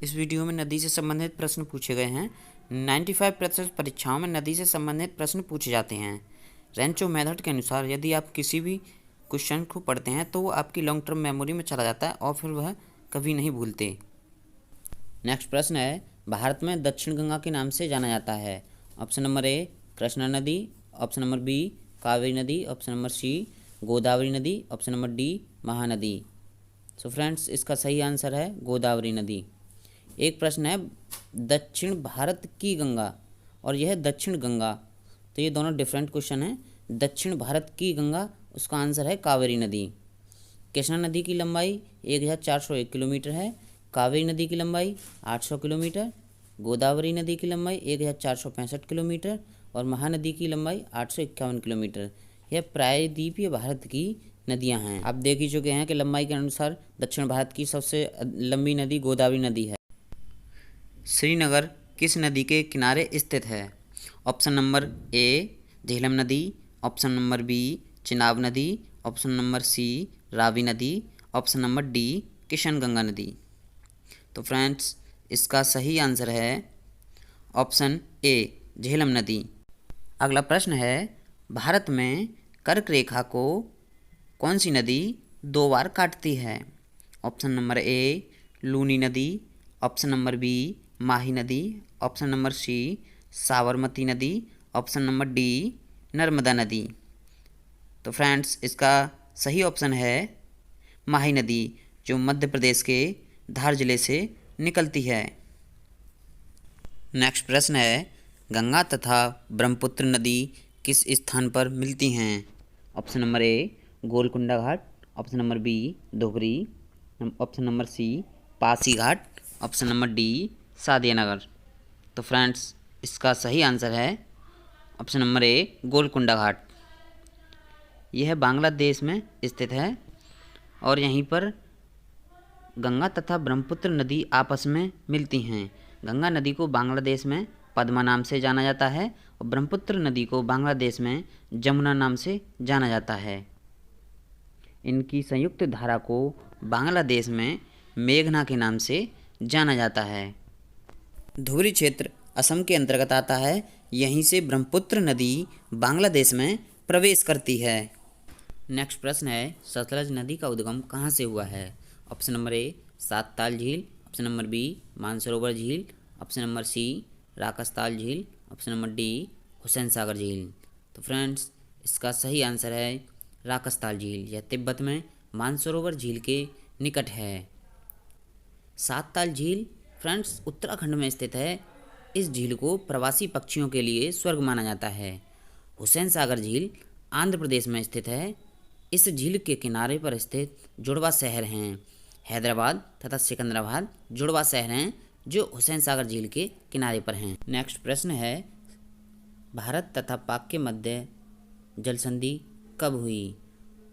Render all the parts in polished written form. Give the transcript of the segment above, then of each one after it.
इस वीडियो में नदी से संबंधित प्रश्न पूछे गए हैं। 95% परीक्षाओं में नदी से संबंधित प्रश्न पूछे जाते हैं। रेंचो मेथड के अनुसार यदि आप किसी भी क्वेश्चन को पढ़ते हैं तो वो आपकी लॉन्ग टर्म मेमोरी में चला जाता है और फिर वह कभी नहीं भूलते। नेक्स्ट प्रश्न है, भारत में दक्षिण गंगा के नाम से जाना जाता है। ऑप्शन नंबर ए कृष्णा नदी, ऑप्शन नंबर बी कावेरी नदी, ऑप्शन नंबर सी गोदावरी नदी, ऑप्शन नंबर डी महानदी। सो फ्रेंड्स, इसका सही आंसर है गोदावरी नदी। एक प्रश्न है, दक्षिण भारत की गंगा और यह है दक्षिण गंगा, तो ये दोनों डिफरेंट क्वेश्चन हैं। दक्षिण भारत की गंगा, उसका आंसर है कावेरी नदी। कृष्णा नदी की लंबाई 1401 किलोमीटर है, कावेरी नदी की लंबाई 800 किलोमीटर, गोदावरी नदी की लंबाई 1465 किलोमीटर और महानदी की लंबाई 851 किलोमीटर। यह प्रायद्वीपीय भारत की नदियां हैं। आप देख ही चुके हैं कि लंबाई के अनुसार दक्षिण भारत की सबसे लंबी नदी गोदावरी नदी है। श्रीनगर किस नदी के किनारे स्थित है? ऑप्शन नंबर ए झेलम नदी, ऑप्शन नंबर बी चिनाब नदी, ऑप्शन नंबर सी रावी नदी, ऑप्शन नंबर डी किशनगंगा नदी। तो फ्रेंड्स, इसका सही आंसर है ऑप्शन ए झेलम नदी। अगला प्रश्न है, भारत में कर्क रेखा को कौन सी नदी 2 बार काटती है? ऑप्शन नंबर ए लूनी नदी, ऑप्शन नंबर बी माही नदी, ऑप्शन नंबर सी साबरमती नदी, ऑप्शन नंबर डी नर्मदा नदी। तो फ्रेंड्स, इसका सही ऑप्शन है माही नदी, जो मध्य प्रदेश के धार जिले से निकलती है। नेक्स्ट प्रश्न है, गंगा तथा ब्रह्मपुत्र नदी किस स्थान पर मिलती हैं? Option number A Golkonda Ghat, option number B Dhubri, option number C Pasi Ghat, option number D Sadiya Nagar. तो फ्रेंड्स, इसका सही आंसर है option number A Golkonda Ghat. यह बांग्लादेश में स्थित है और यहीं पर गंगा तथा ब्रह्मपुत्र नदी आपस में मिलती हैं। गंगा नदी को बांग्लादेश में पद्मा नाम से जाना जाता है और ब्रह्मपुत्र नदी को बांग्लादेश में जमुना नाम से जाना जाता है। इनकी संयुक्त धारा को बांग्लादेश में मेघना के नाम से जाना जाता है। धुबरी क्षेत्र असम के अंतर्गत आता है। यहीं से ब्रह्मपुत्र नदी बांग्लादेश में प्रवेश करती है। नेक्स्ट प्रश्न है, सतलज नदी का उद्गम कहाँ से हुआ है? ऑप्शन नंबर ए सातताल झील, ऑप्शन नंबर बी मानसरोवर झील, ऑप्शन नंबर सी राकसताल झील, option number D Hussain Sagar झील। तो फ्रेंड्स, इसका सही आंसर है राकसताल झील। यह तिब्बत में मानसरोवर झील के निकट है। सातताल झील फ्रेंड्स उत्तराखंड में स्थित है। इस झील को प्रवासी पक्षियों के लिए स्वर्ग माना जाता है। हुसैन सागर झील आंध्र प्रदेश में स्थित है। इस झील के किनारे पर स्थित जुड़वा शहर हैं हैदराबाद तथा सिकंदराबाद, जुड़वा शहर हैं जो हुसैन सागर झील के किनारे पर हैं। नेक्स्ट प्रश्न है, भारत तथा पाक के मध्य जल संधि कब हुई?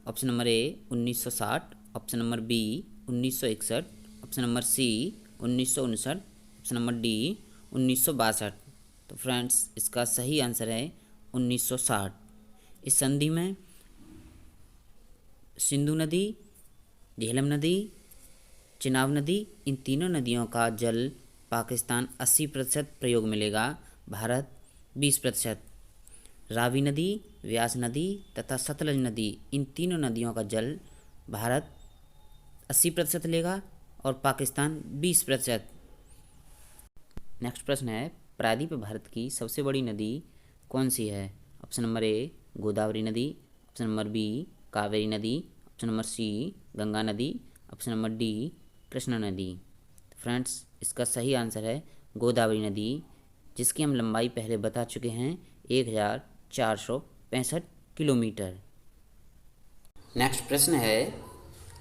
Option number A 1960, option number B 1961, option number C 1959, option number D 1962। तो फ्रेंड्स, इसका सही आंसर है 1960। इस संधि में सिंधु नदी, झेलम नदी, चिनाब नदी, इन तीनों नदियों का जल पाकिस्तान 80% प्रयोग मिलेगा, भारत 20%। रावी नदी, व्यास नदी तथा सतलज नदी, इन तीनों नदियों का जल भारत 80% लेगा और पाकिस्तान 20%। नेक्स्ट प्रश्न है, प्रायद्वीप भारत की सबसे बड़ी नदी कौन सी है? ऑप्शन नंबर ए गोदावरी नदी, ऑप्शन नंबर बी कावेरी नदी, ऑप्शन नंबर सी गंगा नदी, ऑप्शन नंबर डी कृष्णा नदी। फ्रेंड्स, इसका सही आंसर है गोदावरी नदी, जिसकी हम लंबाई पहले बता चुके हैं 1465 किलोमीटर। नेक्स्ट प्रश्न है,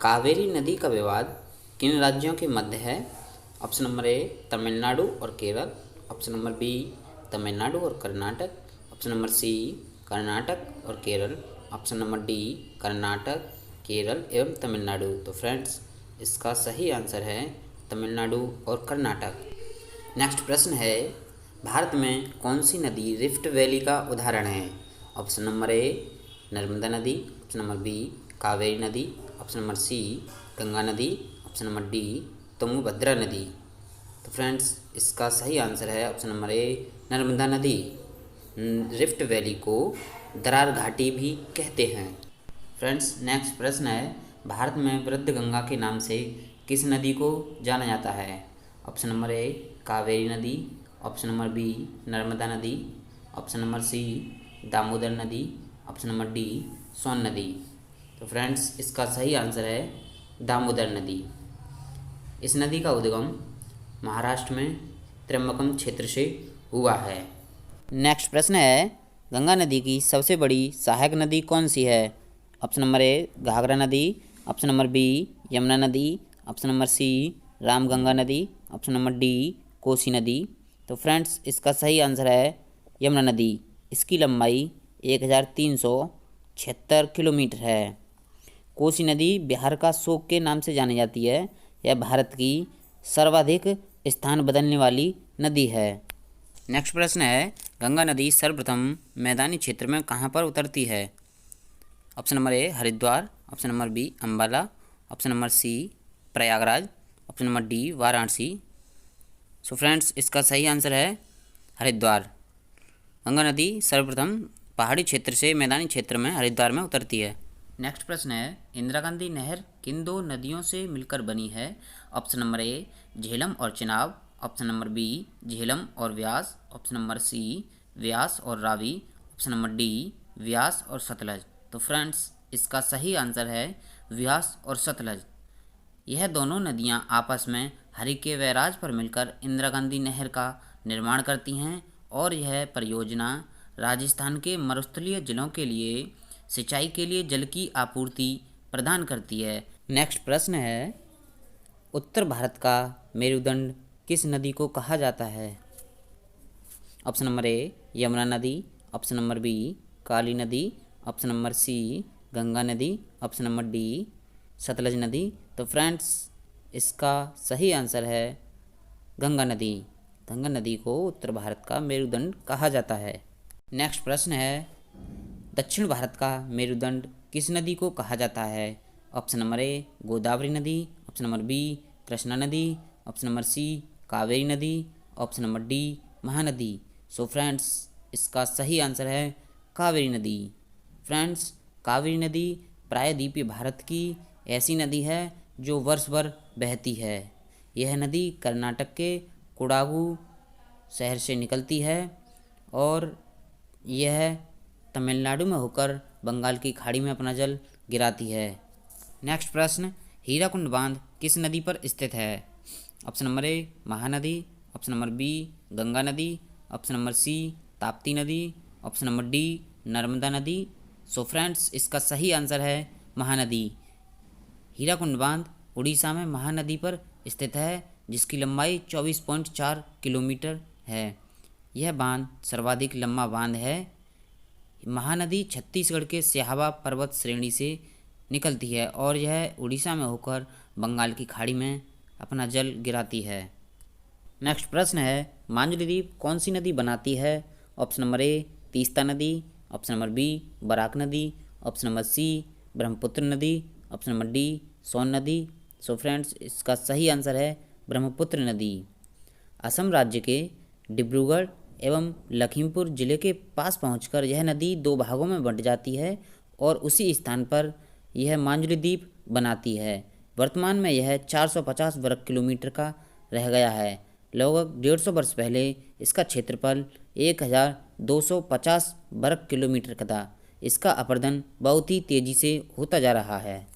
कावेरी नदी का विवाद किन राज्यों के मध्य है? ऑप्शन नंबर ए तमिलनाडु और Kerala, option number B Tamil Nadu और Karnataka, option number C Karnataka और Kerala, option number D Karnataka, Kerala एवं तमिलनाडु। तो फ्रेंड्स, इसका सही आंसर है तमिलनाडु और कर्नाटक। नेक्स्ट प्रश्न है, भारत में कौन सी नदी रिफ्ट वैली का उदाहरण है? ऑप्शन नंबर ए नर्मदा नदी, ऑप्शन नंबर बी कावेरी नदी, ऑप्शन नंबर सी गंगा नदी, ऑप्शन नंबर डी तुंगभद्रा नदी। तो फ्रेंड्स इसका सही आंसर है ऑप्शन नंबर ए नर्मदा नदी। रिफ्ट वैली को दरार घाटी भी कहते हैं। फ्रेंड्स नेक्स्ट प्रश्न है, भारत में वृद्ध गंगा के नाम से किस नदी को जाना जाता है? ऑप्शन नंबर ए कावेरी नदी, ऑप्शन नंबर बी नर्मदा नदी, ऑप्शन नंबर सी दामोदर नदी, ऑप्शन नंबर डी सोन नदी। तो फ्रेंड्स इसका सही आंसर है दामोदर नदी। इस नदी का उद्गम महाराष्ट्र में त्र्यंबकम क्षेत्र से हुआ है। नेक्स्ट प्रश्न है, गंगा नदी की सबसे बड़ी सहायक नदी कौन सी है? ऑप्शन नंबर ए घाघरा नदी, ऑप्शन नंबर बी यमुना नदी, ऑप्शन नंबर सी रामगंगा नदी, ऑप्शन नंबर डी कोसी नदी। तो फ्रेंड्स इसका सही आंसर है यमुना नदी। इसकी लंबाई 1376 किलोमीटर है। कोसी नदी बिहार का शोक के नाम से जानी जाती है। यह भारत की सर्वाधिक स्थान बदलने वाली नदी है। नेक्स्ट प्रश्न है, गंगा नदी सर्वप्रथम मैदानी क्षेत्र में कहाँ पर उतरती है? Option number A Haridwar, option number B Ambala, option number C Prayagraj, option number D Varanasi. So friends इसका सही आंसर है हरिद्वार। गंगा नदी सर्वप्रथम पहाड़ी क्षेत्र से मैदानी क्षेत्र में हरिद्वार में उतरती है। नेक्स्ट प्रश्न है, इंदिरा गांधी नहर किन दो नदियों से मिलकर बनी है? ऑप्शन नंबर ए झेलम और Chenab, option number B Jhelum और Beas, option number C Beas और Ravi, option number D Beas और सतलज। तो फ्रेंड्स इसका सही आंसर है व्यास और सतलज। यह दोनों नदियां आपस में हरिके वैराज पर मिलकर इंदिरा गांधी नहर का निर्माण करती हैं और यह परियोजना राजस्थान के मरुस्थलीय जिलों के लिए सिंचाई के लिए जल की आपूर्ति प्रदान करती है। नेक्स्ट प्रश्न है, उत्तर भारत का मेरुदंड किस नदी को कहा जाता है? ऑप्शन नंबर ए यमुना नदी, ऑप्शन नंबर बी काली नदी, ऑप्शन नंबर सी गंगा नदी, ऑप्शन नंबर डी सतलज नदी। तो फ्रेंड्स इसका सही आंसर है गंगा नदी। गंगा नदी को उत्तर भारत का मेरुदंड कहा जाता है। नेक्स्ट प्रश्न है, दक्षिण भारत का मेरुदंड किस नदी को कहा जाता है? ऑप्शन नंबर ए गोदावरी नदी, ऑप्शन नंबर बी कृष्णा नदी, ऑप्शन नंबर सी कावेरी नदी, ऑप्शन नंबर डी महानदी। सो फ्रेंड्स इसका सही आंसर है कावेरी नदी। फ्रेंड्स कावेरी नदी प्रायद्वीपीय भारत की ऐसी नदी है जो वर्ष भर बहती है। यह नदी कर्नाटक के कोडागु शहर से निकलती है और यह तमिलनाडु में होकर बंगाल की खाड़ी में अपना जल गिराती है। नेक्स्ट प्रश्न, हीराकुंड बांध किस नदी पर स्थित है? Option number A Mahanadi, option number B Ganga नदी, ऑप्शन नंबर सी ताप्ती नदी, ऑप्शन नंबर डी नर्मदा नदी। सो फ्रेंड्स इसका सही आंसर है महानदी। हीराकुंड बांध उड़ीसा में महानदी पर स्थित है जिसकी लंबाई 24.4 किलोमीटर है। यह बांध सर्वाधिक लंबा बांध है। महानदी छत्तीसगढ़ के स्याहवा पर्वत श्रेणी से निकलती है और यह उड़ीसा में होकर बंगाल की खाड़ी में अपना जल गिराती है। नेक्स्ट प्रश्न है, मांजुली द्वीप कौन सी नदी बनाती है? ऑप्शन नंबर ए तीस्ता नदी, ऑप्शन नंबर बी बराक नदी, ऑप्शन नंबर सी ब्रह्मपुत्र नदी, ऑप्शन नंबर डी सोन नदी। सो फ्रेंड्स इसका सही आंसर है ब्रह्मपुत्र नदी। असम राज्य के डिब्रूगढ़ एवं लखीमपुर जिले के पास पहुंचकर यह नदी दो भागों में बंट जाती है और उसी स्थान पर यह मांजुली द्वीप बनाती है। वर्तमान में यह 450 वर्ग किलोमीटर का रह गया है। लगभग 150 वर्ष पहले इसका क्षेत्रफल 1250 वर्ग किलोमीटर का था। इसका अपरदन बहुत ही तेजी से होता जा रहा है।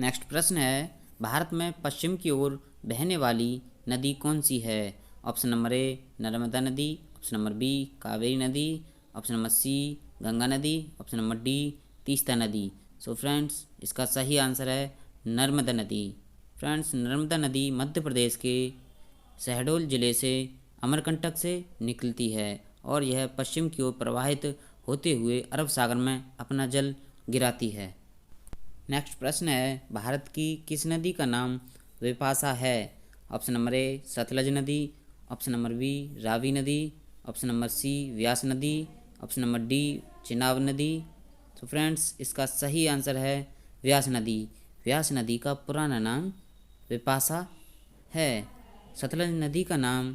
नेक्स्ट प्रश्न है, भारत में पश्चिम की ओर बहने वाली नदी कौन सी है? ऑप्शन नंबर ए नर्मदा नदी, ऑप्शन नंबर बी कावेरी नदी, ऑप्शन नंबर सी गंगा नदी, ऑप्शन नंबर डी तीस्ता नदी। सो फ्रेंड्स इसका सही आंसर है नर्मदा नदी। फ्रेंड्स नर्मदा नदी मध्य प्रदेश के शहडोल जिले से अमरकंटक से निकलती है और यह पश्चिम की ओर प्रवाहित होते हुए अरब सागर में अपना जल गिराती है। नेक्स्ट प्रश्न है, भारत की किस नदी का नाम विपाशा है? ऑप्शन नंबर ए सतलज नदी, ऑप्शन नंबर बी रावी नदी, ऑप्शन नंबर सी व्यास नदी, ऑप्शन नंबर डी चिनाब नदी। तो फ्रेंड्स इसका सही आंसर है व्यास नदी। व्यास नदी का पुराना नाम विपाशा है। सतलज नदी का नाम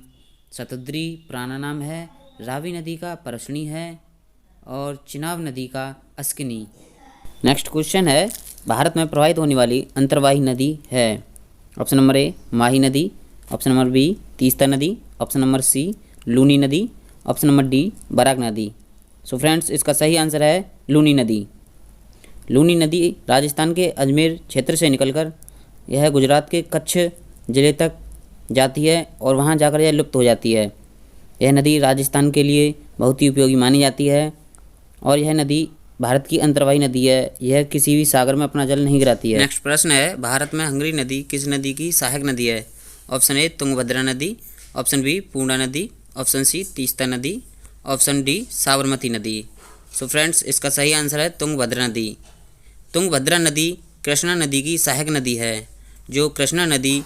शतद्री पुराना नाम है, रावी नदी का परशुनी है और चिनाब नदी का अस्किनी। नेक्स्ट क्वेश्चन है, भारत में प्रवाहित होने वाली अंतर्वाही नदी है। ऑप्शन नंबर ए माही नदी, ऑप्शन नंबर बी तीस्ता नदी, ऑप्शन नंबर सी लूनी नदी, ऑप्शन नंबर डी बराक नदी। सो फ्रेंड्स, इसका सही आंसर है लूनी नदी। लूनी नदी राजस्थान के अजमेर क्षेत्र से निकलकर यह गुजरात के कच्छ ज़िले तक जाती है और वहाँ जाकर यह लुप्त हो जाती है। यह नदी राजस्थान के लिए बहुत ही उपयोगी मानी जाती है और यह नदी भारत की अंतर्वाही नदी है। यह किसी भी सागर में अपना जल नहीं गिराती है। नेक्स्ट प्रश्न है, भारत में हंगरी नदी किस नदी की सहायक नदी है? ऑप्शन ए तुंगभद्रा नदी, ऑप्शन बी पूर्णा नदी, ऑप्शन सी तीस्ता नदी, ऑप्शन डी साबरमती नदी। सो फ्रेंड्स, इसका सही आंसर है तुंगभद्रा नदी। तुंगभद्रा नदी कृष्णा नदी की सहायक नदी है, जो कृष्णा नदी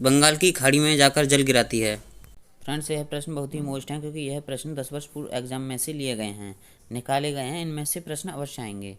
बंगाल की खाड़ी में जाकर जल गिराती है। फ्रेंड्स, यह प्रश्न बहुत ही मोस्ट है क्योंकि यह प्रश्न 10 वर्ष पूर्व एग्जाम में से लिए गए हैं, निकाले गए हैं। इनमें से प्रश्न अवश्य आएंगे।